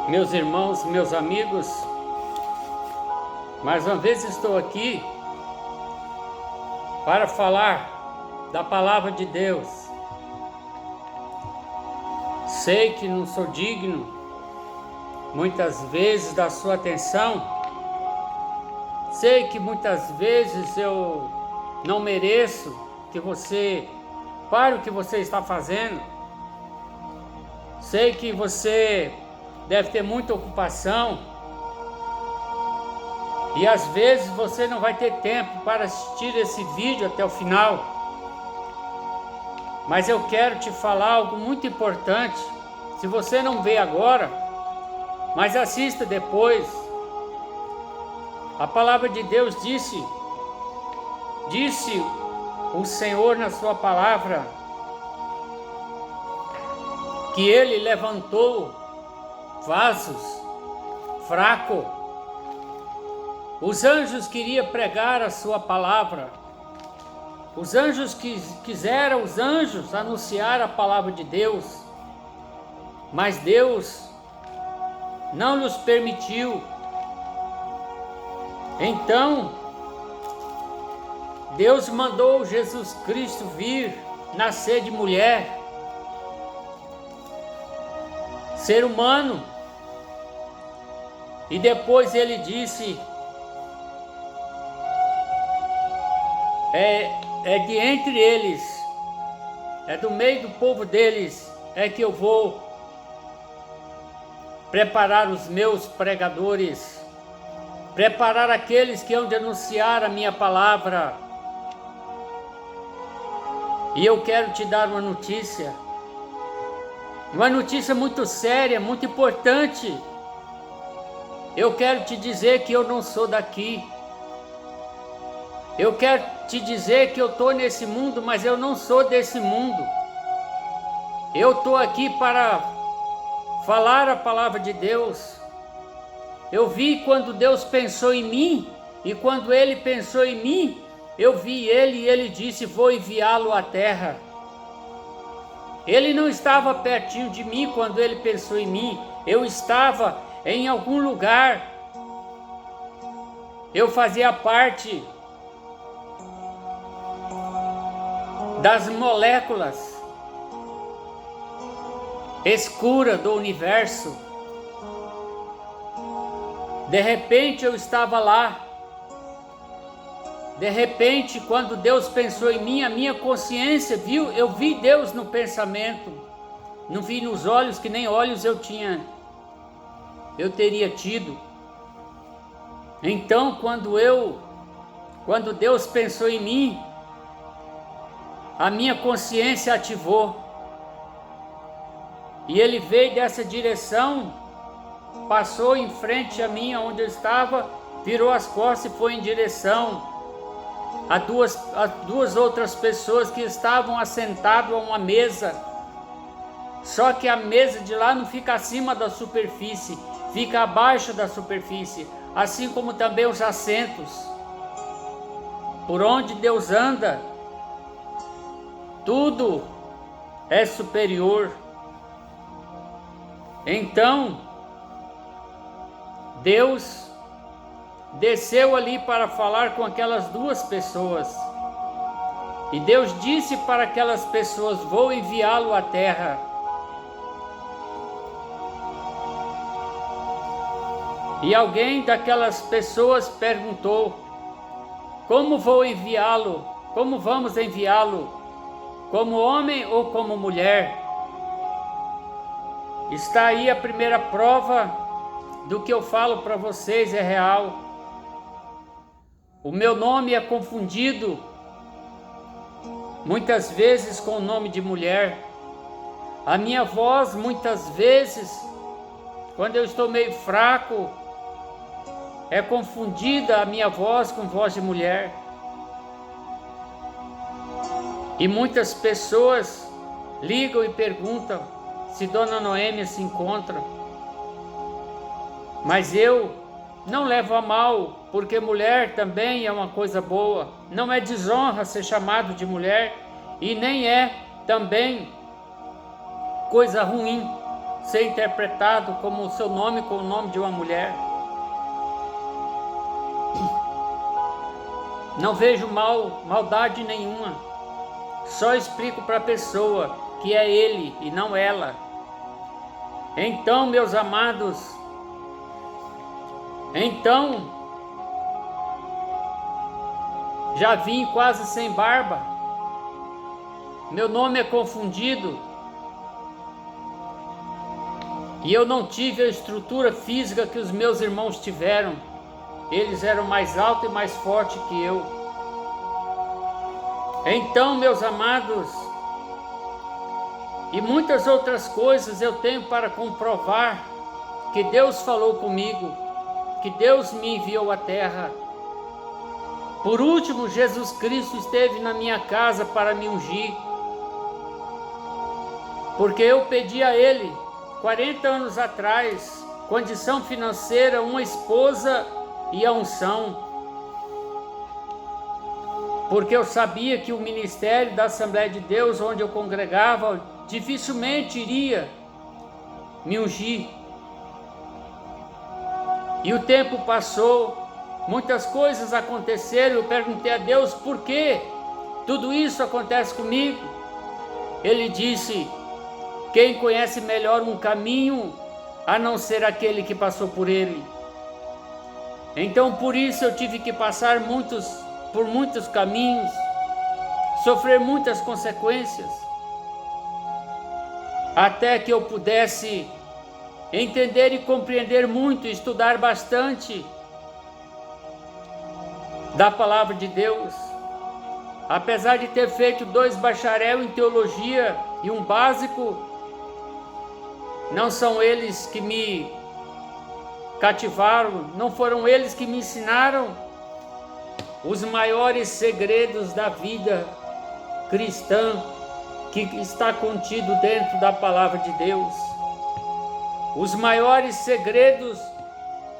Meus irmãos, meus amigos, mais uma vez estou aqui para falar da palavra de Deus. Sei que não sou digno, muitas vezes, da sua atenção. Sei que muitas vezes eu não mereço que você pare o que você está fazendo. Sei que você deve ter muita ocupação e às vezes você não vai ter tempo para assistir esse vídeo até o final. Mas eu quero te falar algo muito importante. Se você não vê agora, mas assista depois. A palavra de Deus disse o Senhor na sua palavra, que Ele levantou vasos fracos. Os anjos queriam pregar a sua palavra. Os anjos quiseram anunciar a palavra de Deus, mas Deus não lhes permitiu. Então, Deus mandou Jesus Cristo vir, nascer de mulher, ser humano, e depois ele disse: é de entre eles, é do meio do povo deles, é que eu vou preparar os meus pregadores, preparar aqueles que hão de anunciar a minha palavra. E eu quero te dar uma notícia muito séria, muito importante. Eu quero te dizer que eu não sou daqui. Eu quero te dizer que eu estou nesse mundo, mas eu não sou desse mundo. Eu estou aqui para falar a palavra de Deus. Eu vi quando Deus pensou em mim, e quando Ele pensou em mim, eu vi Ele e Ele disse: vou enviá-lo à terra. Ele não estava pertinho de mim quando Ele pensou em mim. Eu estava em algum lugar. Eu fazia parte das moléculas escuras do universo. De repente eu estava lá. De repente, quando Deus pensou em mim, a minha consciência viu, eu vi Deus no pensamento. Não vi nos olhos, que nem olhos eu teria tido. Então, quando Deus pensou em mim, a minha consciência ativou. E Ele veio dessa direção, passou em frente a mim, onde eu estava, virou as costas e foi em direção a duas outras pessoas que estavam assentadas a uma mesa. Só que a mesa de lá não fica acima da superfície, fica abaixo da superfície, assim como também os assentos. Por onde Deus anda, tudo é superior. Então, Deus desceu ali para falar com aquelas duas pessoas. E Deus disse para aquelas pessoas: vou enviá-lo à terra. E alguém daquelas pessoas perguntou: como vou enviá-lo? Como vamos enviá-lo? Como homem ou como mulher? Está aí a primeira prova do que eu falo para vocês, é real. O meu nome é confundido muitas vezes com o nome de mulher. A minha voz, muitas vezes, quando eu estou meio fraco, é confundida a minha voz com voz de mulher. E muitas pessoas ligam e perguntam se Dona Noêmia se encontra. Mas eu não levo a mal, porque mulher também é uma coisa boa. Não é desonra ser chamado de mulher, e nem é também coisa ruim. ser interpretado como o seu nome com o nome de uma mulher. Não vejo maldade nenhuma. Só explico para a pessoa que é ele e não ela. Então, meus amados, já vim quase sem barba. Meu nome é confundido. E eu não tive a estrutura física que os meus irmãos tiveram. Eles eram mais altos e mais fortes que eu. Então, meus amados, e muitas outras coisas eu tenho para comprovar que Deus falou comigo, que Deus me enviou à terra. Por último, Jesus Cristo esteve na minha casa para me ungir, porque eu pedi a Ele, 40 anos atrás, condição financeira, uma esposa e a unção, porque eu sabia que o ministério da Assembleia de Deus, onde eu congregava, dificilmente iria me ungir. E o tempo passou, muitas coisas aconteceram. Eu perguntei a Deus por que tudo isso acontece comigo. Ele disse: quem conhece melhor um caminho a não ser aquele que passou por ele? Então por isso eu tive que passar por muitos caminhos, sofrer muitas consequências, até que eu pudesse entender e compreender muito, estudar bastante da palavra de Deus. Apesar de ter feito 2 bacharel em teologia e um básico, não são eles que me cativaram, não foram eles que me ensinaram os maiores segredos da vida cristã que está contido dentro da palavra de Deus. Os maiores segredos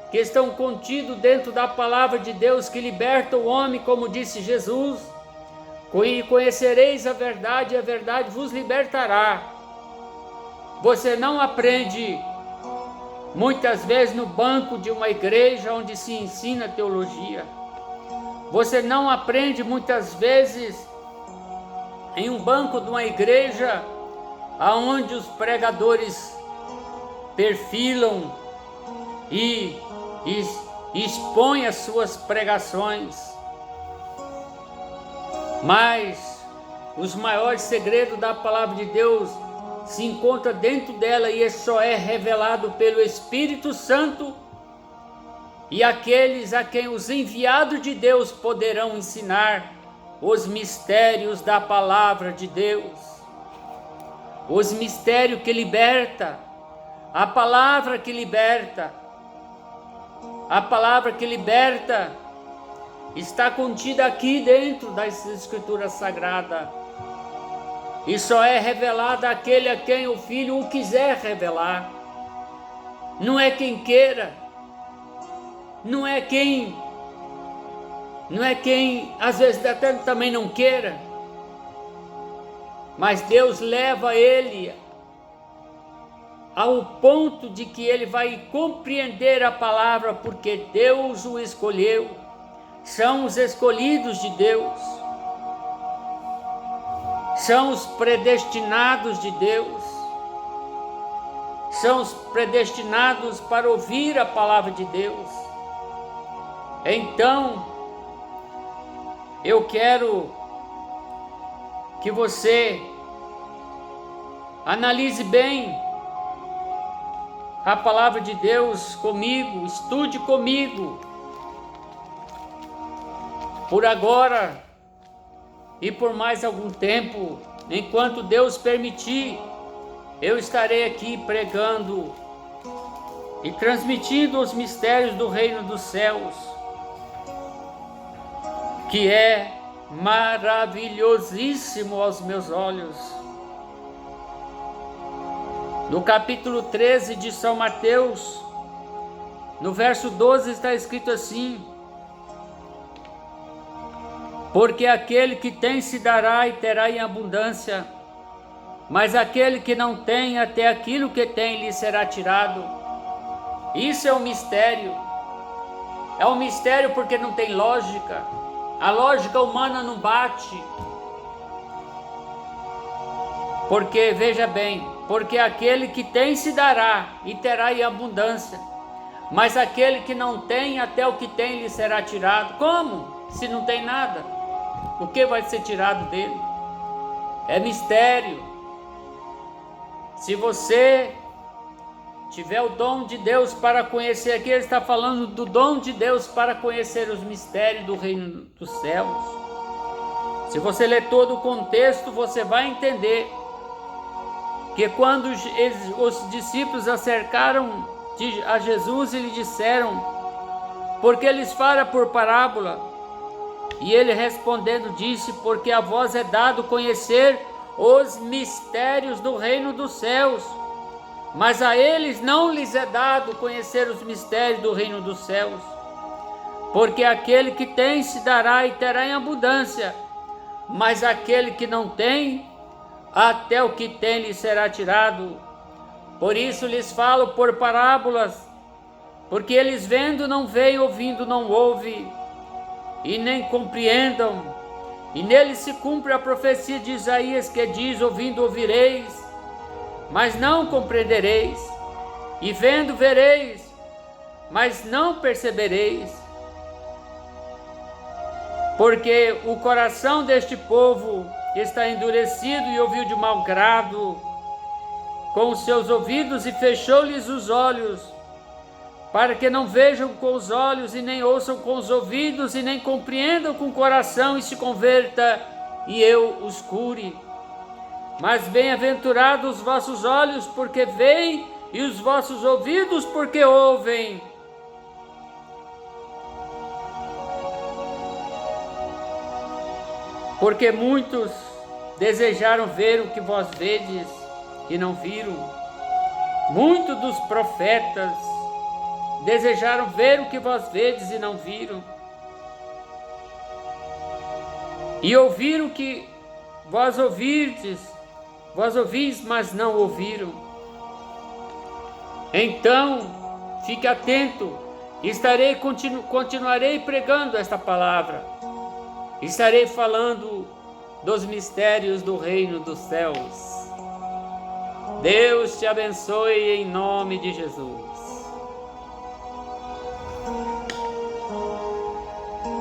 que estão contidos dentro da palavra de Deus, que liberta o homem, como disse Jesus: conhecereis a verdade e a verdade vos libertará. Você não aprende muitas vezes no banco de uma igreja onde se ensina teologia. Você não aprende muitas vezes em um banco de uma igreja aonde os pregadores perfilam e expõem as suas pregações. Mas os maiores segredos da palavra de Deus se encontra dentro dela, e só é revelado pelo Espírito Santo e aqueles a quem os enviados de Deus poderão ensinar os mistérios da palavra de Deus, os mistérios que liberta, a palavra que liberta. A palavra que liberta está contida aqui dentro das Escrituras Sagradas. E só é revelada àquele a quem o Filho o quiser revelar. Não é quem queira, não é quem às vezes até também não queira, mas Deus leva ele ao ponto de que ele vai compreender a palavra, porque Deus o escolheu. São os escolhidos de Deus, são os predestinados de Deus, são os predestinados para ouvir a palavra de Deus. Então, eu quero que você analise bem a palavra de Deus comigo, estude comigo. Por agora e por mais algum tempo, enquanto Deus permitir, eu estarei aqui pregando e transmitindo os mistérios do reino dos céus, que é maravilhosíssimo aos meus olhos. No capítulo 13 de São Mateus, no verso 12, está escrito assim: porque aquele que tem se dará e terá em abundância, mas aquele que não tem, até aquilo que tem lhe será tirado. Isso é um mistério. É um mistério porque não tem lógica. A lógica humana não bate. Porque, veja bem, porque aquele que tem se dará e terá em abundância, mas aquele que não tem, até o que tem lhe será tirado. Como? Se não tem nada, o que vai ser tirado dele? É mistério. Se você tiver o dom de Deus para conhecer, aqui ele está falando do dom de Deus para conhecer os mistérios do reino dos céus. Se você ler todo o contexto, você vai entender que quando os discípulos acercaram a Jesus e lhe disseram, porque lhes fala por parábola? E ele respondendo disse, porque a vós é dado conhecer os mistérios do reino dos céus, mas a eles não lhes é dado conhecer os mistérios do reino dos céus. Porque aquele que tem se dará e terá em abundância, mas aquele que não tem, até o que tem lhe será tirado. Por isso lhes falo por parábolas, porque eles vendo não veem, ouvindo não ouvem, e nem compreendam. E nele se cumpre a profecia de Isaías, que diz, ouvindo ouvireis, mas não compreendereis, e vendo vereis, mas não percebereis. Porque o coração deste povo está endurecido e ouviu de mau grado com os seus ouvidos e fechou-lhes os olhos, para que não vejam com os olhos e nem ouçam com os ouvidos e nem compreendam com o coração e se converta e eu os cure. Mas bem-aventurados os vossos olhos porque veem e os vossos ouvidos porque ouvem. Porque muitos desejaram ver o que vós vedes e não viram. Muitos dos profetas desejaram ver o que vós vedes e não viram. E ouviram o que vós ouvis, mas não ouviram. Então, fique atento, continuarei pregando esta palavra. Estarei falando dos mistérios do reino dos céus. Deus te abençoe em nome de Jesus.